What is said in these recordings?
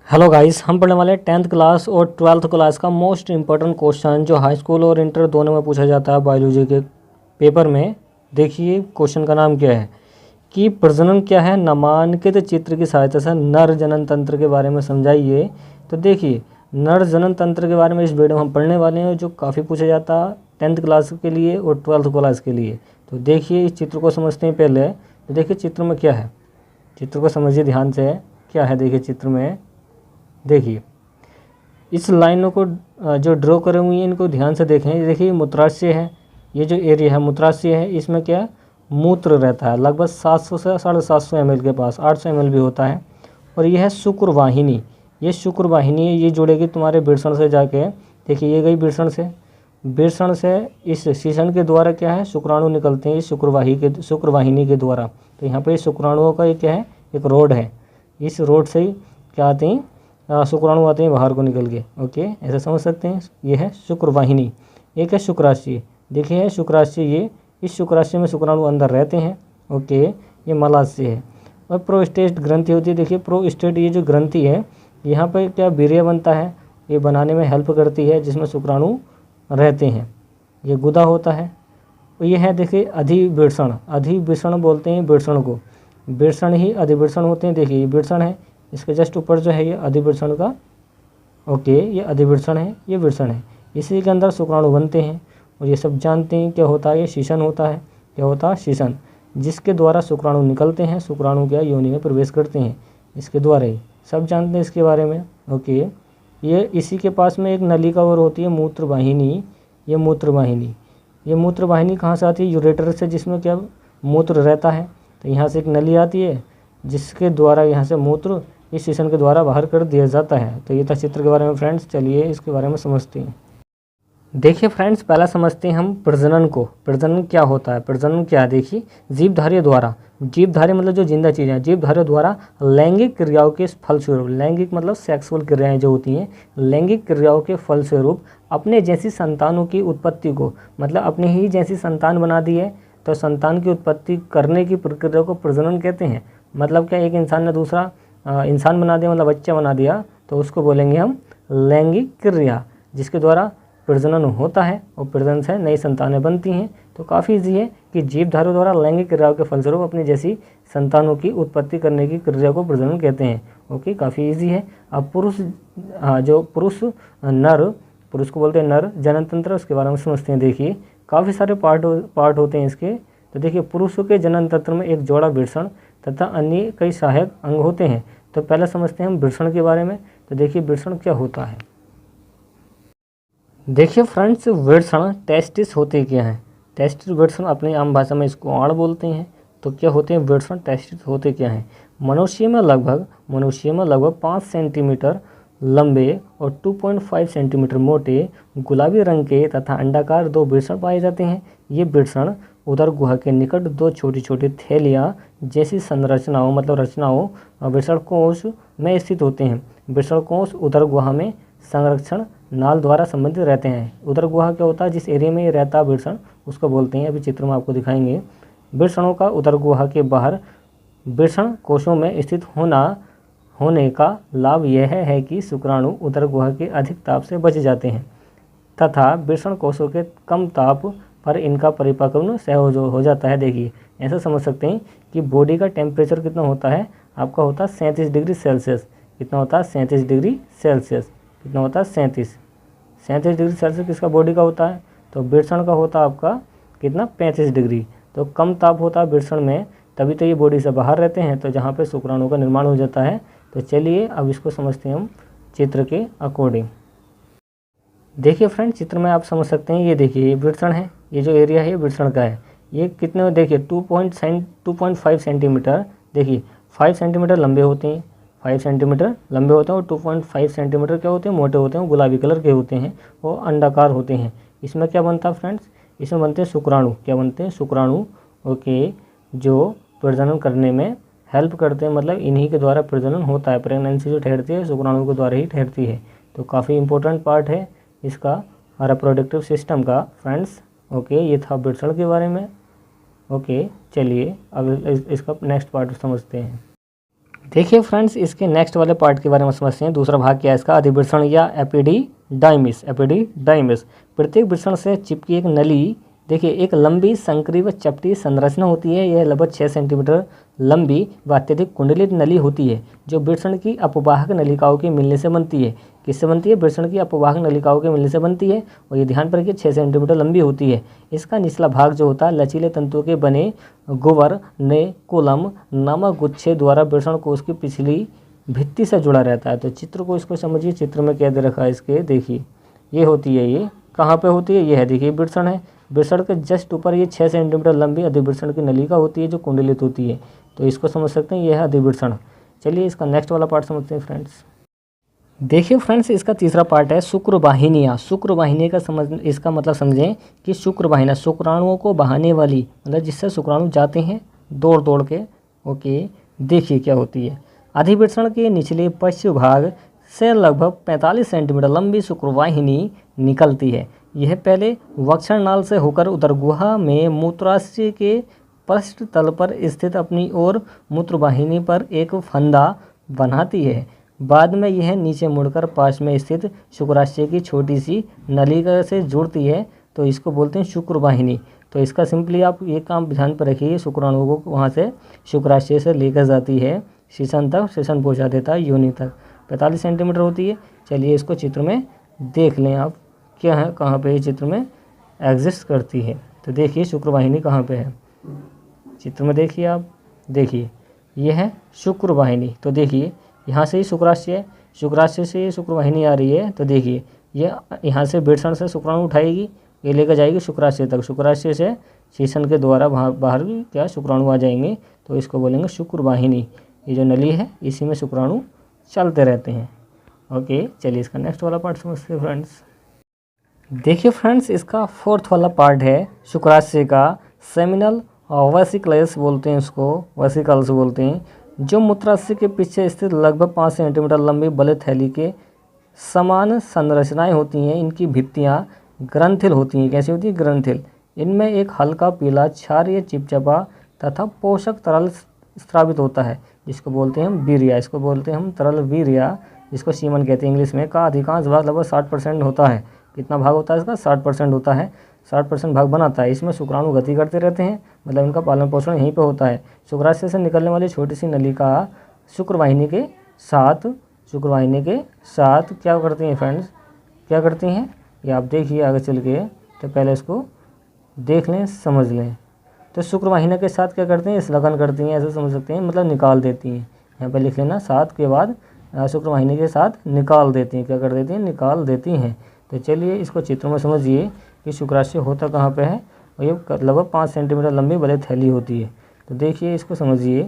Hello guys, हम पढ़ने वाले 10th क्लास और 12th क्लास का मोस्ट इम्पोर्टेंट क्वेश्चन जो हाई स्कूल और इंटर दोनों में पूछा जाता है बायोलॉजी के पेपर में। देखिए क्वेश्चन का नाम क्या है कि प्रजनन क्या है, नामांकित चित्र की सहायता से नर जनन तंत्र के बारे में समझाइए। तो देखिए नर जनन तंत्र के बारे में इस वीडियो में हम पढ़ने वाले हैं, जो काफ़ी पूछा जाता है 10th क्लास के लिए और 12th क्लास के लिए। तो देखिए इस चित्र को समझते हैं पहले। तो देखिए चित्र में क्या है, चित्र को समझिए ध्यान से। क्या है देखिए चित्र में, देखिए इस लाइनों को जो ड्रॉ करे हुए हैं इनको ध्यान से देखें। देखिए मूत्राशय है, ये जो एरिया है मूत्राशय है, इसमें क्या मूत्र रहता है लगभग 700 से 750 ml के पास, 800 ml भी होता है। और ये है शुक्र वाहिनी, ये शुक्र वाहिनी है, ये जुड़ेगी तुम्हारे वृषण से जाके। देखिए ये गई वृषण से, वृषण से इस शीशन के द्वारा क्या है शुक्राणु निकलते हैं इस शुक्र वाहिनी के द्वारा। तो यहाँ पे शुक्राणुओं का ये क्या है, एक रोड है, इस रोड से क्या आते हैं शुक्राणु आते हैं बाहर को निकल के। ओके, ऐसा समझ सकते हैं। ये है शुक्र वाहिनी। एक है शुक्राशय, देखिए है शुक्राशय, ये इस शुक्राशय में शुक्राणु अंदर रहते हैं। ओके, ये मलाशय है। और प्रोस्टेट ग्रंथि होती है। देखिए प्रोस्टेट ये जो ग्रंथि है, यहाँ पर क्या वीर्य बनता है, ये बनाने में हेल्प करती है, जिसमें शुक्राणु रहते हैं। ये गुदा होता है। ये है देखिए अधिवृषण, अधिवृषण बोलते हैं वृषण को, वृषण ही अधिवृषण होते हैं। देखिए ये वृषण है, इसके जस्ट ऊपर जो है ये अधिवृषण का, ओके ये अधिवृषण है, ये वृषण है, इसी के अंदर शुक्राणु बनते हैं। और ये सब जानते हैं क्या होता है, ये शीशन होता है। क्या होता है, शीशन, जिसके द्वारा शुक्राणु निकलते हैं, शुक्राणु क्या योनि में प्रवेश करते हैं, इसके द्वारा ही सब जानते हैं इसके बारे में। ओके, ये इसी के पास में एक नलिका और होती है मूत्र वाहिनी। ये मूत्र वाहिनी, ये मूत्र वाहिनी कहाँ से आती है, यूरेटर से, जिसमें क्या मूत्र रहता है। तो यहाँ से एक नली आती है जिसके द्वारा यहाँ से मूत्र इस शीशन के द्वारा बाहर कर दिया जाता है। तो ये था चित्र के बारे में फ्रेंड्स। चलिए इसके बारे में समझते हैं। देखिए फ्रेंड्स, पहला समझते हैं हम प्रजनन को। प्रजनन क्या होता है, प्रजनन क्या है। देखिए जीवधारी द्वारा, जीवधारी मतलब जो जिंदा चीज़ें हैं, जीवधारी द्वारा लैंगिक क्रियाओं के फलस्वरूप, लैंगिक मतलब सेक्सुअल क्रियाएं जो होती हैं, लैंगिक क्रियाओं के फलस्वरूप अपने जैसी संतानों की उत्पत्ति को, मतलब अपनी ही जैसी संतान बना दी है, तो संतान की उत्पत्ति करने की प्रक्रिया को प्रजनन कहते हैं। मतलब क्या, एक इंसान ने दूसरा इंसान बना दिया, मतलब बच्चा बना दिया, तो उसको बोलेंगे हम लैंगिक क्रिया, जिसके द्वारा प्रजनन होता है और प्रजनन से नई संतानें बनती हैं। तो काफ़ी ईजी है कि जीवधारियों द्वारा लैंगिक क्रियाओं के फलस्वरूप अपनी जैसी संतानों की उत्पत्ति करने की क्रिया को प्रजनन कहते हैं। ओके, काफ़ी ईजी है। अब पुरुष, जो पुरुष नर, पुरुष को बोलते हैं नर जनन तंत्र, उसके बारे में समझते हैं। देखिए काफ़ी सारे पार्ट होते हैं इसके। तो देखिए पुरुषों के जनन तंत्र में एक जोड़ा वृषण तथा अन्य कई सहायक अंग होते हैं। तो पहले समझते हैं हम वृषण के बारे में। तो देखिए वृषण क्या होता है। देखिए फ्रेंड्स, वृषण टेस्टिस होते क्या हैं। टेस्टिस वृषण, अपनी आम भाषा में इसको आड़ बोलते हैं। तो क्या होते हैं वृषण, टेस्टिस होते क्या हैं। मनुष्य में लगभग 5 सेंटीमीटर लंबे और 2.5 सेंटीमीटर मोटे गुलाबी रंग के तथा अंडाकार 2 वृषण पाए जाते हैं। ये वृषण उदर गुहा के निकट 2 छोटी छोटी थैलियाँ जैसी संरचनाओं, मतलब रचनाओं, वृषणकोश में स्थित होते हैं। वृषणकोश उदर गुहा में संरक्षण नाल द्वारा संबंधित रहते हैं। उदर गुहा क्या होता है, जिस एरिया में ये रहता है वृषण, उसको बोलते हैं। अभी चित्र में आपको दिखाएंगे। वृषणों का उदर गुहा के बाहर वृषण कोशों में स्थित होने का लाभ यह है कि शुक्राणु उदर गुहा के अधिक ताप से बच जाते हैं तथा वृषण कोशों के कम ताप पर इनका परिपक्वन सहज हो जाता है। देखिए ऐसा समझ सकते हैं कि बॉडी का टेम्परेचर कितना होता है, आपका होता है 37 डिग्री सेल्सियस। कितना होता है, 37 डिग्री सेल्सियस। कितना होता है, 37 डिग्री सेल्सियस किसका, बॉडी का होता है। तो वृषण का होता है आपका कितना, 35 डिग्री। तो कम ताप होता है वृषण में, तभी तो ये बॉडी से बाहर रहते हैं, तो जहाँ पे शुक्राणु का निर्माण हो जाता है। तो चलिए अब इसको समझते हैं हम चित्र के अकॉर्डिंग। देखिए फ्रेंड, चित्र में आप समझ सकते हैं। ये देखिए ये वृषण है, ये जो एरिया है वृषण का है। ये कितने, देखिए 2.5 सेंटीमीटर, देखिए 5 सेंटीमीटर लंबे होते हैं, 5 सेंटीमीटर लंबे होते हैं, और 2.5 सेंटीमीटर क्या होते हैं, मोटे होते हैं, गुलाबी कलर के होते हैं, वो अंडाकार होते हैं। इसमें क्या बनता है फ्रेंड्स, इसमें बनते हैं शुक्राणु। क्या बनते हैं, शुक्राणु। ओके, जो प्रजनन करने में हेल्प करते हैं, मतलब इन्हीं के द्वारा प्रजनन होता है। प्रेगनेंसी जो ठहरती है शुक्राणु के द्वारा ही ठहरती है। तो काफ़ी इंपॉर्टेंट पार्ट है इसका रिप्रोडक्टिव सिस्टम का फ्रेंड्स। ओके, ये था वृषण के बारे में। ओके, चलिए अब इसका नेक्स्ट पार्ट समझते हैं। देखिए फ्रेंड्स, इसके नेक्स्ट वाले पार्ट के बारे में समझते हैं। दूसरा भाग क्या है इसका, अधिवृषण या एपिडीडाइमिस। एपिडीडाइमिस प्रत्येक वृषण से चिपकी एक नली, देखिए एक लंबी संकरी व चपटी संरचना होती है। यह लगभग 6 सेंटीमीटर लंबी व अत्यधिक कुंडलित नली होती है, जो वृषण की अपवाहक नलिकाओं के मिलने से बनती है। किससे बनती है? वृषण की अपवाहक नलिकाओं के मिलने से बनती है। और ये ध्यान पर रखिए 6 सेंटीमीटर लंबी होती है। इसका निचला भाग जो होता है लचीले तंतुओं के बने गुवर नेकुलम नामक गुच्छे द्वारा वृषण कोश की पिछली भित्ति से जुड़ा रहता है। तो चित्र को इसको समझिए, चित्र में क्या दे रखा है इसके, देखिए ये होती है, ये कहाँ पे होती है, ये है, देखिए वृषण है। वृषण के जस्ट ऊपर ये 6 सेंटीमीटर लंबी अधिवृषण की नलिका होती है जो कुंडलित होती है। तो इसको समझ सकते हैं, यह है अधिवृषण। चलिए इसका नेक्स्ट वाला पार्ट समझते हैं फ्रेंड्स। देखिए फ्रेंड्स, इसका तीसरा पार्ट है शुक्रवाहिनियाँ। शुक्रवाहिनी का इसका मतलब समझें कि शुक्रवाहिनियाँ शुक्राणुओं को बहाने वाली, मतलब जिससे शुक्राणु जाते हैं दौड़ दौड़ के। ओके, देखिए क्या होती है। अधिवृषण के निचले पश्चिम भाग से लगभग 45 सेंटीमीटर लंबी शुक्रवाहिनी निकलती है। यह पहले वक्षण नाल से होकर उदर गुहा में मूत्राशय के पृष्ठ तल पर स्थित अपनी ओर मूत्रवाहिनी पर एक फंदा बनाती है। बाद में यह नीचे मुड़कर पास में स्थित शुक्राशय की छोटी सी नलिका से जुड़ती है। तो इसको बोलते हैं शुक्रवाहिनी। तो इसका सिंपली आप ये काम ध्यान पर रखिए, शुक्राणुओं को वहाँ से शुक्राशय से लेकर जाती है शीशन तक, शीशन पहुँचा देता है योनि तक। 45 सेंटीमीटर होती है। चलिए इसको चित्र में देख लें आप, क्या है, कहाँ पे ये चित्र में एग्जिस्ट करती है। तो देखिए शुक्रवाहिनी कहाँ पे है, चित्र में देखिए आप, देखिए ये है शुक्रवाहिनी। तो देखिए यहाँ से ही शुक्राशय है, शुक्राशय से शुक्रवाहिनी आ रही है। तो देखिए ये यहाँ से वृषण से शुक्राणु उठाएगी, ये लेकर जाएगी शुक्राशय तक, शुक्राशय से शीशन के द्वारा बाहर क्या शुक्राणु आ जाएंगे। तो इसको बोलेंगे शुक्रवाहिनी। ये जो नली है इसी में शुक्राणु चलते रहते हैं। ओके, चलिए इसका नेक्स्ट वाला पार्ट समझते हैं फ्रेंड्स। देखिए फ्रेंड्स, इसका फोर्थ वाला पार्ट है शुक्राशय का सेमिनल वेसिकल्स बोलते हैं, इसको वेसिकल्स बोलते हैं, जो मूत्राशय के पीछे स्थित लगभग 5 सेंटीमीटर लंबी बले थैली के समान संरचनाएं होती हैं। इनकी भित्तियां ग्रंथिल होती हैं। कैसी होती है? ग्रंथिल। इनमें एक हल्का पीला क्षारीय चिपचिपा तथा पोषक तरल स्रावित होता है, जिसको बोलते हैं हम वीर्या। इसको बोलते हैं हम तरल वीर्या, जिसको सीमन कहते हैं इंग्लिश में। का अधिकांश भाग लगभग 60% होता है। कितना भाग होता है इसका? 60% होता है। 60% भाग बनाता है। इसमें शुक्राणु गति करते रहते हैं, मतलब इनका पालन पोषण यहीं पे होता है। शुक्राशय से निकलने वाली छोटी सी नलिका शुक्रवाहिनी के साथ क्या करती हैं फ्रेंड्स, क्या करती हैं ये आप देखिए आगे चल के। तो पहले इसको देख लें, समझ लें। तो शुक्रवाहिनी के साथ क्या करते हैं? इस लगन करती हैं, ऐसे समझ सकते हैं, मतलब निकाल देती हैं। यहाँ पर लिख लेना, साथ के बाद शुक्रवाहिनी के साथ निकाल देती हैं। क्या कर देती हैं? निकाल देती हैं। तो चलिए इसको चित्र में समझिए कि शुक्राशय होता कहाँ पे है, और ये लगभग 5 सेंटीमीटर लंबी बड़े थैली होती है। तो देखिए इसको समझिए,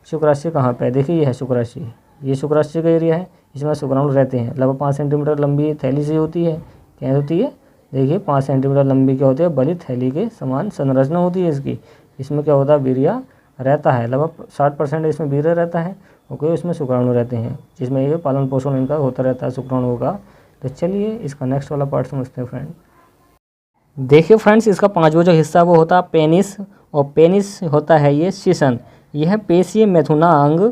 शुक्राशय कहाँ पे है, देखिए ये है शुक्राशय, ये शुक्राशय का एरिया है, इसमें शुक्राणु रहते हैं। लगभग 5 सेंटीमीटर लंबी थैली से होती है। क्या होती है? देखिए 5 सेंटीमीटर लंबी क्या होती है? बड़ी थैली के समान संरचना होती है इसकी। इसमें क्या होता है? वीर्य रहता है, लगभग 60% इसमें वीर्य रहता है। ओके, इसमें शुक्राणु रहते हैं, जिसमें ये पालन पोषण इनका होता रहता है शुक्राणुओं का। तो चलिए इसका नेक्स्ट वाला पार्ट समझते हैं फ्रेंड। देखिए फ्रेंड्स, इसका 5वां जो हिस्सा वो होता है पेनिस, और पेनिस होता है ये शीशन। यह पेशीय मैथुनांग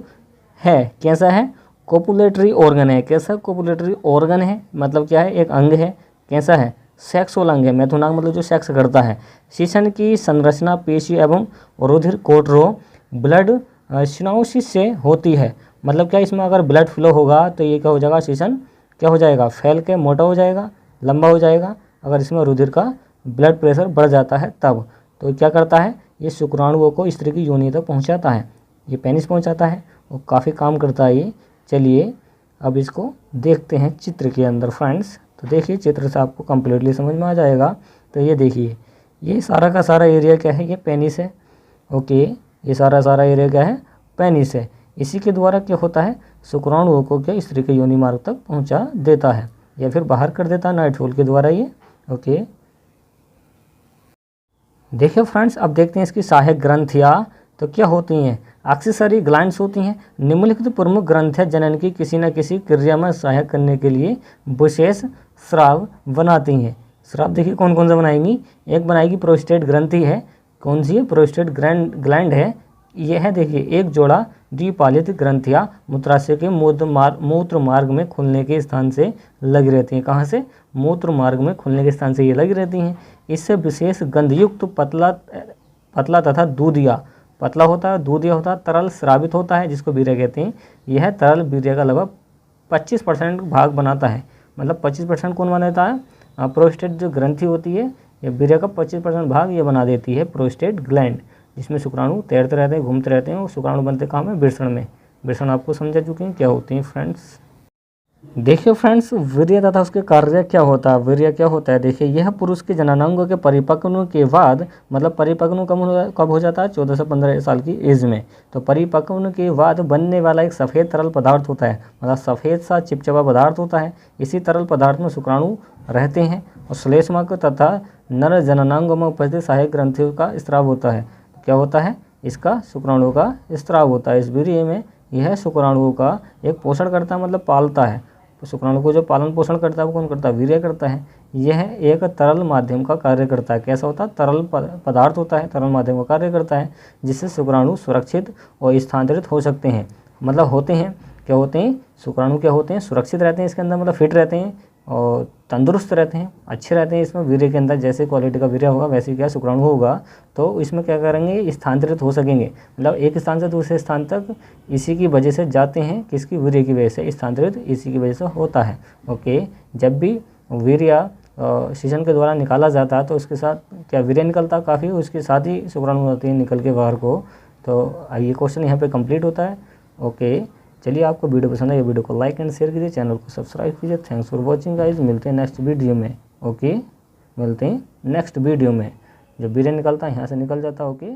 है। कैसा है? कोपुलेटरी ऑर्गन है। कैसा? कोपुलेटरी ऑर्गन है, मतलब क्या है? एक अंग है। कैसा है? सेक्सुअल अंग है। मैथुनांग मतलब जो सेक्स करता है। शीशन की संरचना पेशी एवं रुधिर कोटरो ब्लड सिनोसिस से होती है। मतलब क्या, इसमें अगर ब्लड फ्लो होगा तो ये क्या हो जाएगा? शीशन क्या हो जाएगा? फैल के मोटा हो जाएगा, लंबा हो जाएगा। अगर इसमें रुधिर का ब्लड प्रेशर बढ़ जाता है तब। तो क्या करता है? ये शुक्राणुओं को स्त्री की योनि तक पहुंचाता है, ये पेनिस पहुंचाता है, और काफ़ी काम करता है ये। चलिए अब इसको देखते हैं चित्र के अंदर फ्रेंड्स। तो देखिए चित्र से आपको कम्प्लीटली समझ में आ जाएगा। तो ये देखिए, ये सारा का सारा एरिया क्या है? ये पेनिस है। ओके, ये सारा एरिया क्या है? पेनिस है। इसी के द्वारा क्या होता है? शुक्राणुओं को क्या स्त्री के योनि मार्ग तक पहुंचा देता है, या फिर बाहर कर देता है नाइट होल के द्वारा ये। ओके, देखिए फ्रेंड्स, अब देखते हैं इसकी सहायक ग्रंथियाँ तो क्या होती हैं? एक्सेसरी ग्लैंड्स होती हैं। निम्नलिखित प्रमुख ग्रंथियाँ जनन की किसी न किसी क्रिया में सहायक करने के लिए विशेष स्राव बनाती हैं। स्राव देखिए कौन कौन सा बनाएंगी? एक बनाएगी प्रोस्टेट ग्रंथि है। कौन सी है? प्रोस्टेट ग्लैंड है। यह देखिए एक जोड़ा द्विपालित ग्रंथियाँ मूत्राशय के मूत्र मार्ग में खुलने के स्थान से लगी रहती हैं। कहाँ से? मूत्र मार्ग में खुलने के स्थान से ये लगी रहती हैं। इससे विशेष गंधयुक्त पतला तथा दूधिया, पतला होता है, दूधिया होता है, तरल स्रावित होता है, जिसको वीर्य कहते हैं। यह तरल वीर्य का लगभग 25% भाग बनाता है। मतलब 25% कौन बनाता है? प्रोस्टेट जो ग्रंथि होती है, ये वीर्य का 25% भाग ये बना देती है प्रोस्टेट ग्लैंड, जिसमें शुक्राणु तैरते रहते हैं, घूमते रहते हैं, और शुक्राणु बनते कहाँ में? वृषण में। वृषण आपको समझा चुके हैं क्या होते हैं फ्रेंड्स। देखिए फ्रेंड्स, वीर्य तथा उसके कार्य क्या होता है। वीर्य क्या होता है? देखिए यह पुरुष के जननांगों के परिपक्व के बाद, मतलब परिपक्व कब हो जाता है? 14 से 15 साल की एज में। तो परिपक्व के बाद बनने वाला एक सफ़ेद तरल पदार्थ होता है, मतलब सफ़ेद सा चिपचिपा पदार्थ होता है। इसी तरल पदार्थ में शुक्राणु रहते हैं और श्लेष्मक तथा नर जननांगों में उपस्थित सहायक ग्रंथियों का स्राव होता है। क्या होता है? इसका शुक्राणु का स्राव होता है। इस वीर्य में यह शुक्राणुओं का एक पोषण करता है, मतलब पालता है। तो शुक्राणु को जो पालन पोषण करता है वो कौन करता है? वीर्य करता है। यह एक तरल माध्यम का कार्य करता है। कैसा होता है? तरल पदार्थ होता है, तरल माध्यम का कार्य करता है, जिससे शुक्राणु सुरक्षित और स्थानांतरित हो सकते हैं। मतलब होते हैं, क्या होते हैं? शुक्राणु क्या होते हैं? सुरक्षित रहते हैं इसके अंदर, मतलब फिट रहते हैं और तंदुरुस्त रहते हैं, अच्छे रहते हैं। इसमें वीर्य के अंदर जैसे क्वालिटी का वीर्य होगा वैसे क्या शुक्राणु होगा, तो इसमें क्या करेंगे? स्थानांतरित हो सकेंगे। मतलब एक स्थान से दूसरे स्थान तक इसी की वजह से जाते हैं। किसकी? वीर्य की वजह से स्थानांतरित इसी की वजह से होता है। ओके, जब भी वीर्य सिंचन के द्वारा निकाला जाता है तो उसके साथ क्या वीर्य निकलता है काफ़ी, उसके साथ ही शुक्राणु होती है निकल के बाहर को। तो ये क्वेश्चन यहाँ पे कंप्लीट होता है। ओके, चलिए आपको वीडियो पसंद है, ये वीडियो को लाइक एंड शेयर कीजिए, चैनल को सब्सक्राइब कीजिए। Thanks for watching guys. मिलते हैं नेक्स्ट वीडियो में। ओके, मिलते हैं नेक्स्ट वीडियो में। जब वीर्य निकलता है यहाँ से निकल जाता है। ओके।